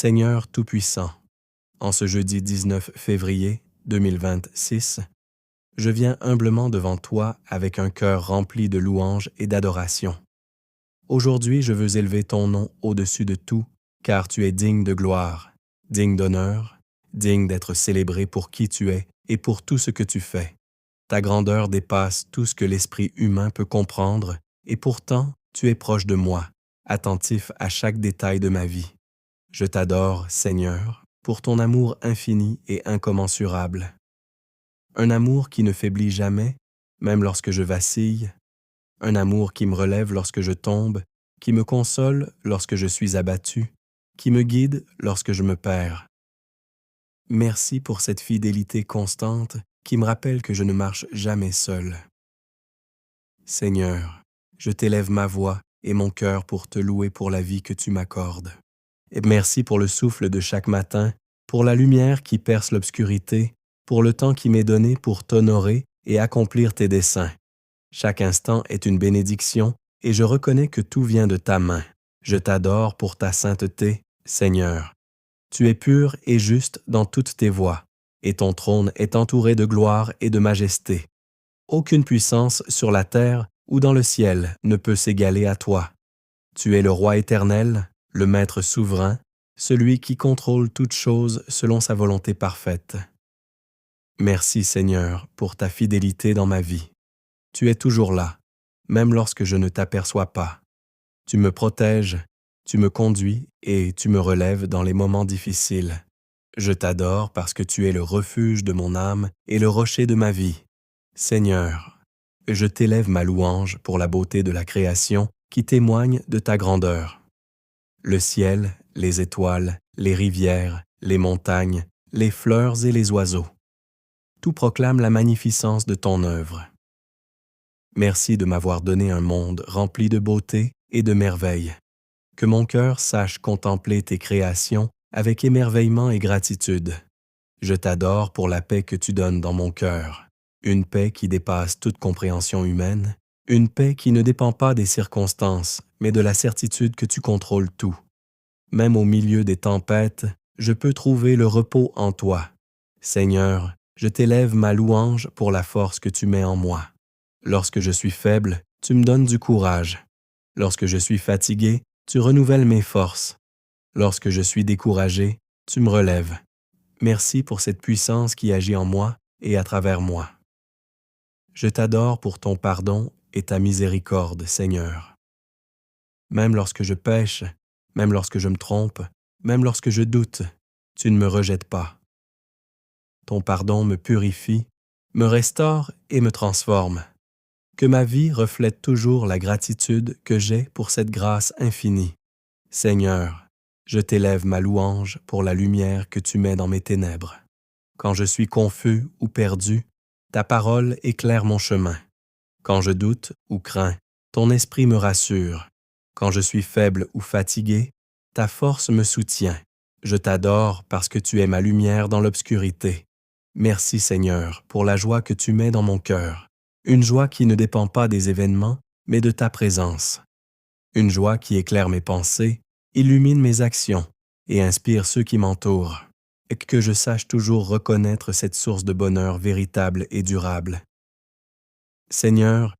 Seigneur Tout-Puissant, en ce jeudi 19 février 2026, je viens humblement devant toi avec un cœur rempli de louanges et d'adoration. Aujourd'hui, je veux élever ton nom au-dessus de tout, car tu es digne de gloire, digne d'honneur, digne d'être célébré pour qui tu es et pour tout ce que tu fais. Ta grandeur dépasse tout ce que l'esprit humain peut comprendre, et pourtant, tu es proche de moi, attentif à chaque détail de ma vie. Je t'adore, Seigneur, pour ton amour infini et incommensurable. Un amour qui ne faiblit jamais, même lorsque je vacille, un amour qui me relève lorsque je tombe, qui me console lorsque je suis abattu, qui me guide lorsque je me perds. Merci pour cette fidélité constante qui me rappelle que je ne marche jamais seul. Seigneur, je t'élève ma voix et mon cœur pour te louer pour la vie que tu m'accordes. Et merci pour le souffle de chaque matin, pour la lumière qui perce l'obscurité, pour le temps qui m'est donné pour t'honorer et accomplir tes desseins. Chaque instant est une bénédiction et je reconnais que tout vient de ta main. Je t'adore pour ta sainteté, Seigneur. Tu es pur et juste dans toutes tes voies, et ton trône est entouré de gloire et de majesté. Aucune puissance sur la terre ou dans le ciel ne peut s'égaler à toi. Tu es le roi éternel, le maître souverain, celui qui contrôle toutes choses selon sa volonté parfaite. Merci Seigneur pour ta fidélité dans ma vie. Tu es toujours là, même lorsque je ne t'aperçois pas. Tu me protèges, tu me conduis et tu me relèves dans les moments difficiles. Je t'adore parce que tu es le refuge de mon âme et le rocher de ma vie. Seigneur, je t'élève ma louange pour la beauté de la création qui témoigne de ta grandeur. Le ciel, les étoiles, les rivières, les montagnes, les fleurs et les oiseaux. Tout proclame la magnificence de ton œuvre. Merci de m'avoir donné un monde rempli de beauté et de merveilles. Que mon cœur sache contempler tes créations avec émerveillement et gratitude. Je t'adore pour la paix que tu donnes dans mon cœur, une paix qui dépasse toute compréhension humaine, une paix qui ne dépend pas des circonstances, mais de la certitude que tu contrôles tout. Même au milieu des tempêtes, je peux trouver le repos en toi. Seigneur, je t'élève ma louange pour la force que tu mets en moi. Lorsque je suis faible, tu me donnes du courage. Lorsque je suis fatigué, tu renouvelles mes forces. Lorsque je suis découragé, tu me relèves. Merci pour cette puissance qui agit en moi et à travers moi. Je t'adore pour ton pardon et ta miséricorde, Seigneur. Même lorsque je pêche, même lorsque je me trompe, même lorsque je doute, tu ne me rejettes pas. Ton pardon me purifie, me restaure et me transforme. Que ma vie reflète toujours la gratitude que j'ai pour cette grâce infinie. Seigneur, je t'élève ma louange pour la lumière que tu mets dans mes ténèbres. Quand je suis confus ou perdu, ta parole éclaire mon chemin. Quand je doute ou crains, ton esprit me rassure. Quand je suis faible ou fatigué, ta force me soutient. Je t'adore parce que tu es ma lumière dans l'obscurité. Merci Seigneur pour la joie que tu mets dans mon cœur. Une joie qui ne dépend pas des événements, mais de ta présence. Une joie qui éclaire mes pensées, illumine mes actions et inspire ceux qui m'entourent. Et que je sache toujours reconnaître cette source de bonheur véritable et durable. Seigneur,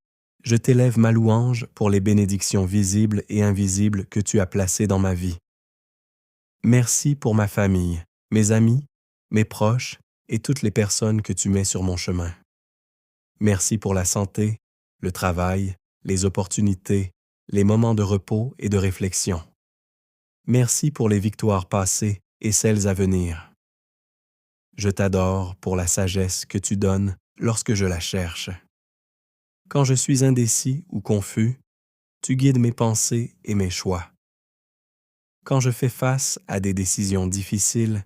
je t'élève ma louange pour les bénédictions visibles et invisibles que tu as placées dans ma vie. Merci pour ma famille, mes amis, mes proches et toutes les personnes que tu mets sur mon chemin. Merci pour la santé, le travail, les opportunités, les moments de repos et de réflexion. Merci pour les victoires passées et celles à venir. Je t'adore pour la sagesse que tu donnes lorsque je la cherche. Quand je suis indécis ou confus, tu guides mes pensées et mes choix. Quand je fais face à des décisions difficiles,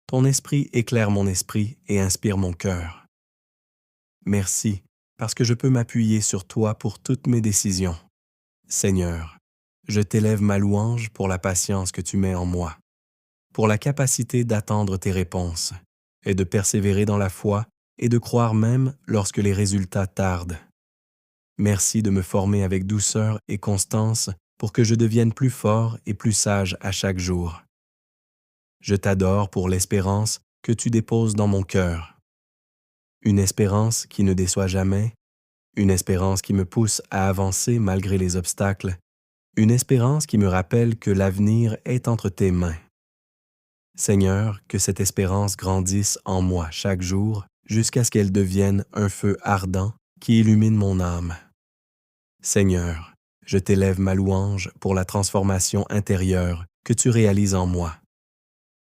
ton esprit éclaire mon esprit et inspire mon cœur. Merci, parce que je peux m'appuyer sur toi pour toutes mes décisions. Seigneur, je t'élève ma louange pour la patience que tu mets en moi, pour la capacité d'attendre tes réponses, et de persévérer dans la foi et de croire même lorsque les résultats tardent. Merci de me former avec douceur et constance pour que je devienne plus fort et plus sage à chaque jour. Je t'adore pour l'espérance que tu déposes dans mon cœur. Une espérance qui ne déçoit jamais, une espérance qui me pousse à avancer malgré les obstacles, une espérance qui me rappelle que l'avenir est entre tes mains. Seigneur, que cette espérance grandisse en moi chaque jour jusqu'à ce qu'elle devienne un feu ardent qui illumine mon âme. Seigneur, je t'élève ma louange pour la transformation intérieure que tu réalises en moi.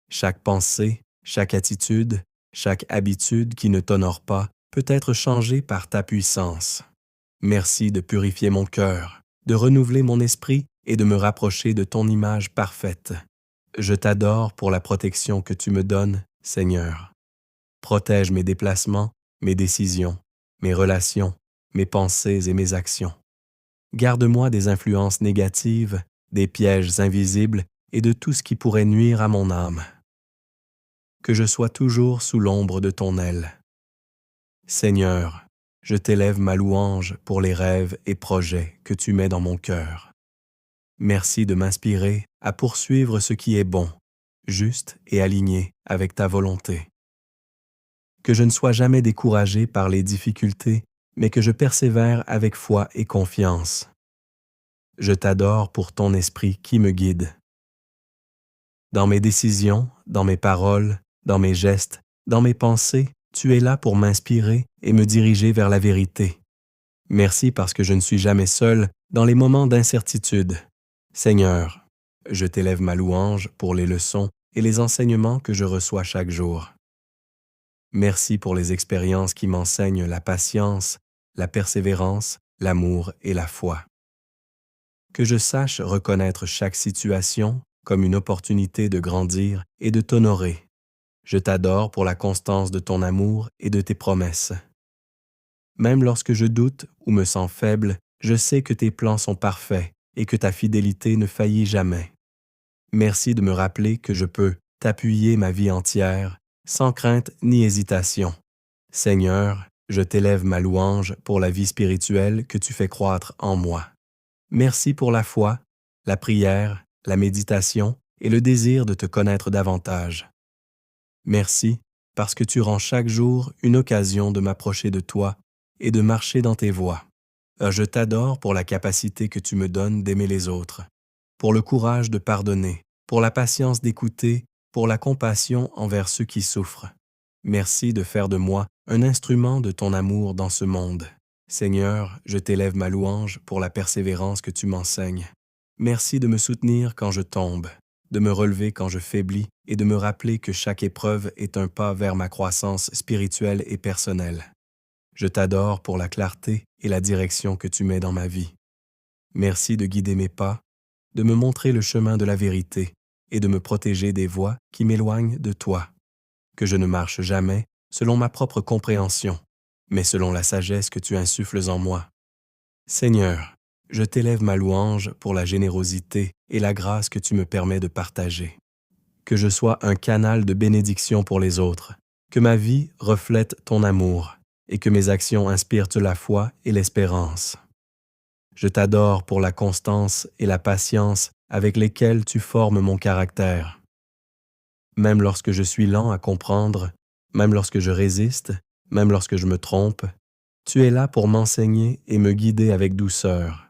Chaque pensée, chaque attitude, chaque habitude qui ne t'honore pas peut être changée par ta puissance. Merci de purifier mon cœur, de renouveler mon esprit et de me rapprocher de ton image parfaite. Je t'adore pour la protection que tu me donnes, Seigneur. Protège mes déplacements, mes décisions, mes relations, mes pensées et mes actions. Garde-moi des influences négatives, des pièges invisibles et de tout ce qui pourrait nuire à mon âme. Que je sois toujours sous l'ombre de ton aile. Seigneur, je t'élève ma louange pour les rêves et projets que tu mets dans mon cœur. Merci de m'inspirer à poursuivre ce qui est bon, juste et aligné avec ta volonté. Que je ne sois jamais découragé par les difficultés, mais que je persévère avec foi et confiance. Je t'adore pour ton esprit qui me guide. Dans mes décisions, dans mes paroles, dans mes gestes, dans mes pensées, tu es là pour m'inspirer et me diriger vers la vérité. Merci parce que je ne suis jamais seul dans les moments d'incertitude. Seigneur, je t'élève ma louange pour les leçons et les enseignements que je reçois chaque jour. Merci pour les expériences qui m'enseignent la patience, la persévérance, l'amour et la foi. Que je sache reconnaître chaque situation comme une opportunité de grandir et de t'honorer. Je t'adore pour la constance de ton amour et de tes promesses. Même lorsque je doute ou me sens faible, je sais que tes plans sont parfaits et que ta fidélité ne faillit jamais. Merci de me rappeler que je peux t'appuyer ma vie entière, sans crainte ni hésitation. Seigneur, je t'élève ma louange pour la vie spirituelle que tu fais croître en moi. Merci pour la foi, la prière, la méditation et le désir de te connaître davantage. Merci parce que tu rends chaque jour une occasion de m'approcher de toi et de marcher dans tes voies. Je t'adore pour la capacité que tu me donnes d'aimer les autres, pour le courage de pardonner, pour la patience d'écouter, pour la compassion envers ceux qui souffrent. Merci de faire de moi un instrument de ton amour dans ce monde. Seigneur, je t'élève ma louange pour la persévérance que tu m'enseignes. Merci de me soutenir quand je tombe, de me relever quand je faiblis et de me rappeler que chaque épreuve est un pas vers ma croissance spirituelle et personnelle. Je t'adore pour la clarté et la direction que tu mets dans ma vie. Merci de guider mes pas, de me montrer le chemin de la vérité et de me protéger des voies qui m'éloignent de toi. Que je ne marche jamais selon ma propre compréhension, mais selon la sagesse que tu insuffles en moi. Seigneur, je t'élève ma louange pour la générosité et la grâce que tu me permets de partager. Que je sois un canal de bénédiction pour les autres, que ma vie reflète ton amour et que mes actions inspirent la foi et l'espérance. Je t'adore pour la constance et la patience avec lesquelles tu formes mon caractère. Même lorsque je suis lent à comprendre, même lorsque je résiste, même lorsque je me trompe, tu es là pour m'enseigner et me guider avec douceur.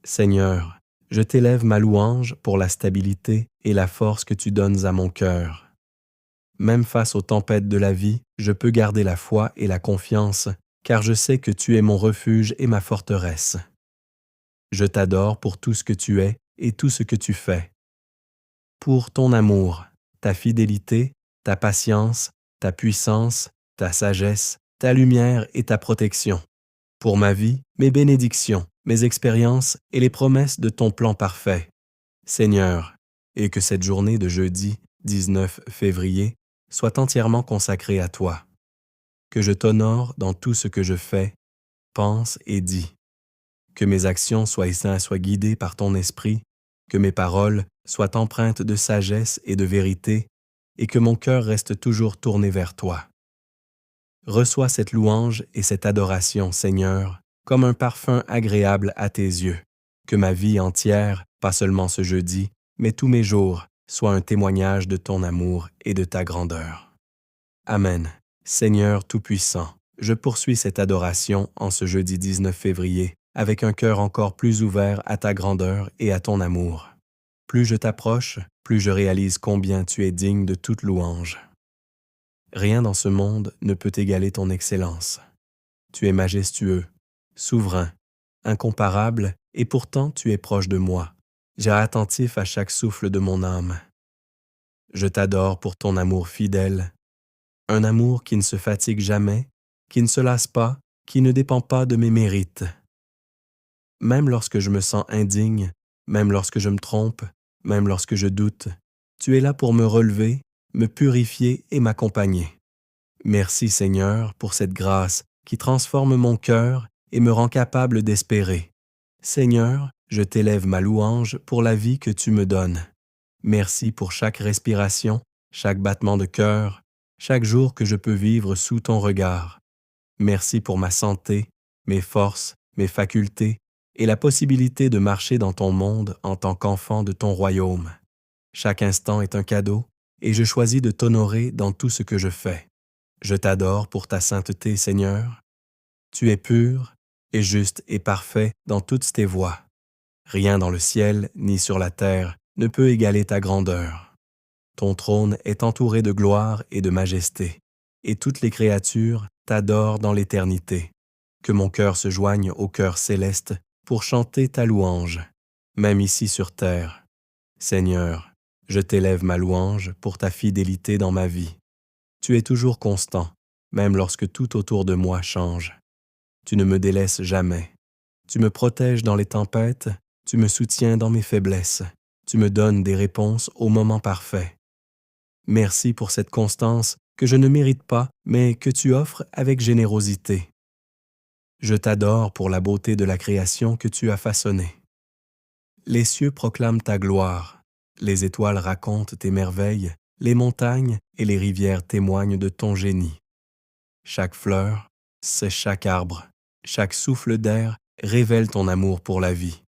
Seigneur, je t'élève ma louange pour la stabilité et la force que tu donnes à mon cœur. Même face aux tempêtes de la vie, je peux garder la foi et la confiance, car je sais que tu es mon refuge et ma forteresse. Je t'adore pour tout ce que tu es et tout ce que tu fais. Pour ton amour, ta fidélité, ta patience, ta puissance, ta sagesse, ta lumière et ta protection. Pour ma vie, mes bénédictions, mes expériences et les promesses de ton plan parfait. Seigneur, et que cette journée de jeudi 19 février soit entièrement consacrée à toi. Que je t'honore dans tout ce que je fais, pense et dis. Que mes actions soient guidées par ton esprit, que mes paroles soient empreintes de sagesse et de vérité, et que mon cœur reste toujours tourné vers toi. Reçois cette louange et cette adoration, Seigneur, comme un parfum agréable à tes yeux. Que ma vie entière, pas seulement ce jeudi, mais tous mes jours, soit un témoignage de ton amour et de ta grandeur. Amen. Seigneur Tout-Puissant, je poursuis cette adoration en ce jeudi 19 février avec un cœur encore plus ouvert à ta grandeur et à ton amour. Plus je t'approche, plus je réalise combien tu es digne de toute louange. Rien dans ce monde ne peut égaler ton excellence. Tu es majestueux, souverain, incomparable, et pourtant tu es proche de moi. J'ai attentif à chaque souffle de mon âme. Je t'adore pour ton amour fidèle, un amour qui ne se fatigue jamais, qui ne se lasse pas, qui ne dépend pas de mes mérites. Même lorsque je me sens indigne, même lorsque je me trompe, même lorsque je doute, tu es là pour me relever, me purifier et m'accompagner. Merci Seigneur pour cette grâce qui transforme mon cœur et me rend capable d'espérer. Seigneur, je t'élève ma louange pour la vie que tu me donnes. Merci pour chaque respiration, chaque battement de cœur, chaque jour que je peux vivre sous ton regard. Merci pour ma santé, mes forces, mes facultés et la possibilité de marcher dans ton monde en tant qu'enfant de ton royaume. Chaque instant est un cadeau et je choisis de t'honorer dans tout ce que je fais. Je t'adore pour ta sainteté, Seigneur. Tu es pur et juste et parfait dans toutes tes voies. Rien dans le ciel ni sur la terre ne peut égaler ta grandeur. Ton trône est entouré de gloire et de majesté, et toutes les créatures t'adorent dans l'éternité. Que mon cœur se joigne au cœur céleste pour chanter ta louange, même ici sur terre. Seigneur, je t'élève ma louange pour ta fidélité dans ma vie. Tu es toujours constant, même lorsque tout autour de moi change. Tu ne me délaisses jamais. Tu me protèges dans les tempêtes, tu me soutiens dans mes faiblesses. Tu me donnes des réponses au moment parfait. Merci pour cette constance que je ne mérite pas, mais que tu offres avec générosité. Je t'adore pour la beauté de la création que tu as façonnée. Les cieux proclament ta gloire, les étoiles racontent tes merveilles, les montagnes et les rivières témoignent de ton génie. Chaque fleur, c'est chaque arbre, chaque souffle d'air révèle ton amour pour la vie.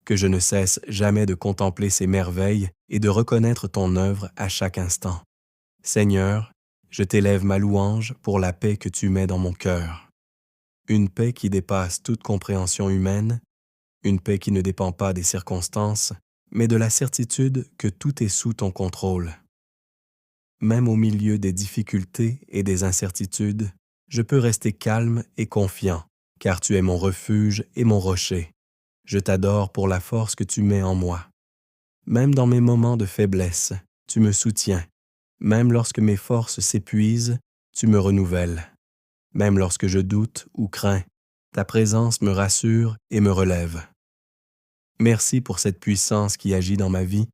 Que je ne cesse jamais de contempler ces merveilles et de reconnaître ton œuvre à chaque instant. Seigneur, je t'élève ma louange pour la paix que tu mets dans mon cœur. Une paix qui dépasse toute compréhension humaine, une paix qui ne dépend pas des circonstances, mais de la certitude que tout est sous ton contrôle. Même au milieu des difficultés et des incertitudes, je peux rester calme et confiant, car tu es mon refuge et mon rocher. Je t'adore pour la force que tu mets en moi. Même dans mes moments de faiblesse, tu me soutiens. Même lorsque mes forces s'épuisent, tu me renouvelles. Même lorsque je doute ou crains, ta présence me rassure et me relève. Merci pour cette puissance qui agit dans ma vie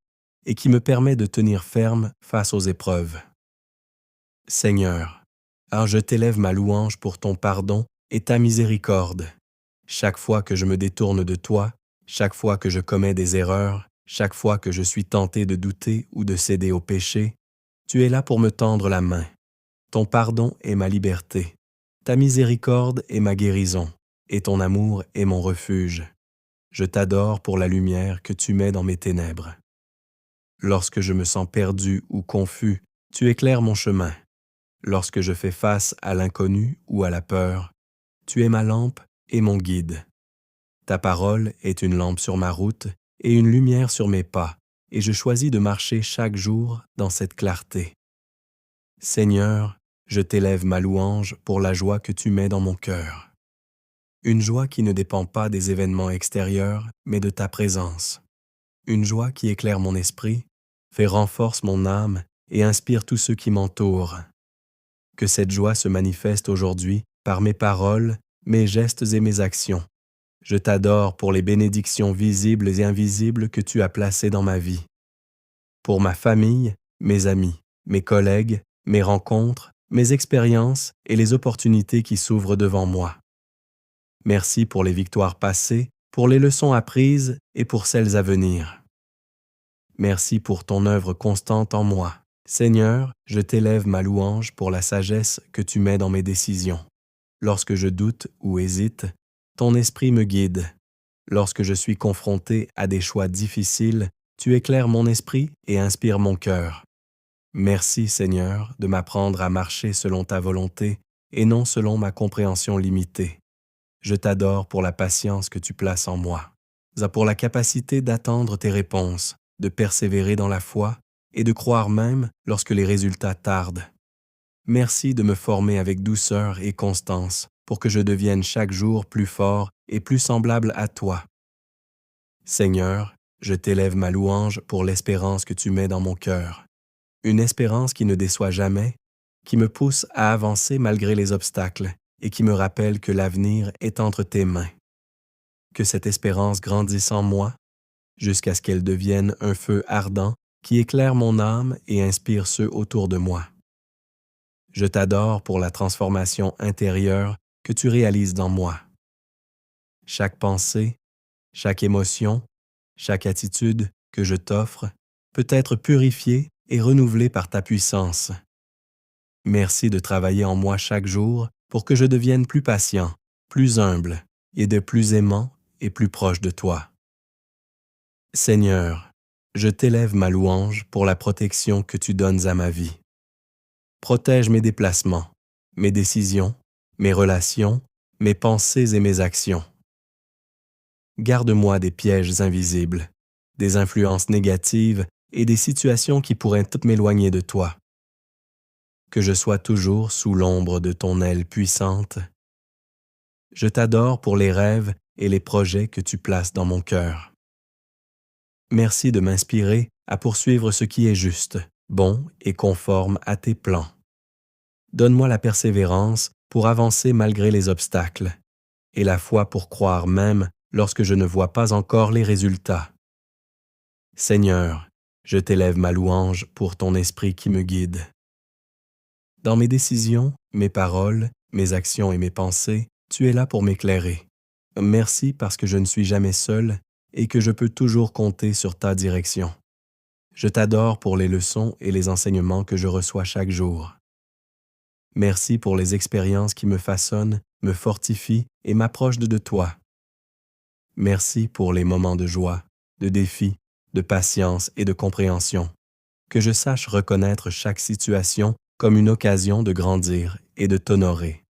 et qui me permet de tenir ferme face aux épreuves. Seigneur, alors je t'élève ma louange pour ton pardon et ta miséricorde. Chaque fois que je me détourne de toi, chaque fois que je commets des erreurs, chaque fois que je suis tenté de douter ou de céder au péché, tu es là pour me tendre la main. Ton pardon est ma liberté, ta miséricorde est ma guérison, et ton amour est mon refuge. Je t'adore pour la lumière que tu mets dans mes ténèbres. Lorsque je me sens perdu ou confus, tu éclaires mon chemin. Lorsque je fais face à l'inconnu ou à la peur, tu es ma lampe et mon guide. Ta parole est une lampe sur ma route et une lumière sur mes pas, et je choisis de marcher chaque jour dans cette clarté. Seigneur, je t'élève ma louange pour la joie que tu mets dans mon cœur. Une joie qui ne dépend pas des événements extérieurs, mais de ta présence. Une joie qui éclaire mon esprit, fait renforce mon âme et inspire tous ceux qui m'entourent. Que cette joie se manifeste aujourd'hui par mes paroles, mes gestes et mes actions. Je t'adore pour les bénédictions visibles et invisibles que tu as placées dans ma vie. Pour ma famille, mes amis, mes collègues, mes rencontres, mes expériences et les opportunités qui s'ouvrent devant moi. Merci pour les victoires passées, pour les leçons apprises et pour celles à venir. Merci pour ton œuvre constante en moi. Seigneur, je t'élève ma louange pour la sagesse que tu mets dans mes décisions. Lorsque je doute ou hésite, ton esprit me guide. Lorsque je suis confronté à des choix difficiles, Tu éclaires mon esprit et inspires mon cœur. Merci, Seigneur, de m'apprendre à marcher selon ta volonté et non selon ma compréhension limitée. Je t'adore pour la patience que tu places en moi, pour la capacité d'attendre tes réponses, de persévérer dans la foi et de croire même lorsque les résultats tardent. Merci de me former avec douceur et constance pour que je devienne chaque jour plus fort et plus semblable à toi. Seigneur, je t'élève ma louange pour l'espérance que tu mets dans mon cœur. Une espérance qui ne déçoit jamais, qui me pousse à avancer malgré les obstacles et qui me rappelle que l'avenir est entre tes mains. Que cette espérance grandisse en moi jusqu'à ce qu'elle devienne un feu ardent qui éclaire mon âme et inspire ceux autour de moi. Je t'adore pour la transformation intérieure que tu réalises dans moi. Chaque pensée, chaque émotion, chaque attitude que je t'offre peut être purifiée et renouvelée par ta puissance. Merci de travailler en moi chaque jour pour que je devienne plus patient, plus humble et de plus aimant et plus proche de toi. Seigneur, je t'élève ma louange pour la protection que tu donnes à ma vie. Protège mes déplacements, mes décisions, mes relations, mes pensées et mes actions. Garde-moi des pièges invisibles, des influences négatives et des situations qui pourraient toutes m'éloigner de toi. Que je sois toujours sous l'ombre de ton aile puissante. Je t'adore pour les rêves et les projets que tu places dans mon cœur. Merci de m'inspirer à poursuivre ce qui est juste, bon et conforme à tes plans. Donne-moi la persévérance pour avancer malgré les obstacles et la foi pour croire même lorsque je ne vois pas encore les résultats. Seigneur, je t'élève ma louange pour ton esprit qui me guide. Dans mes décisions, mes paroles, mes actions et mes pensées, tu es là pour m'éclairer. Merci parce que je ne suis jamais seul et que je peux toujours compter sur ta direction. Je t'adore pour les leçons et les enseignements que je reçois chaque jour. Merci pour les expériences qui me façonnent, me fortifient et m'approchent de toi. Merci pour les moments de joie, de défi, de patience et de compréhension. Que je sache reconnaître chaque situation comme une occasion de grandir et de t'honorer.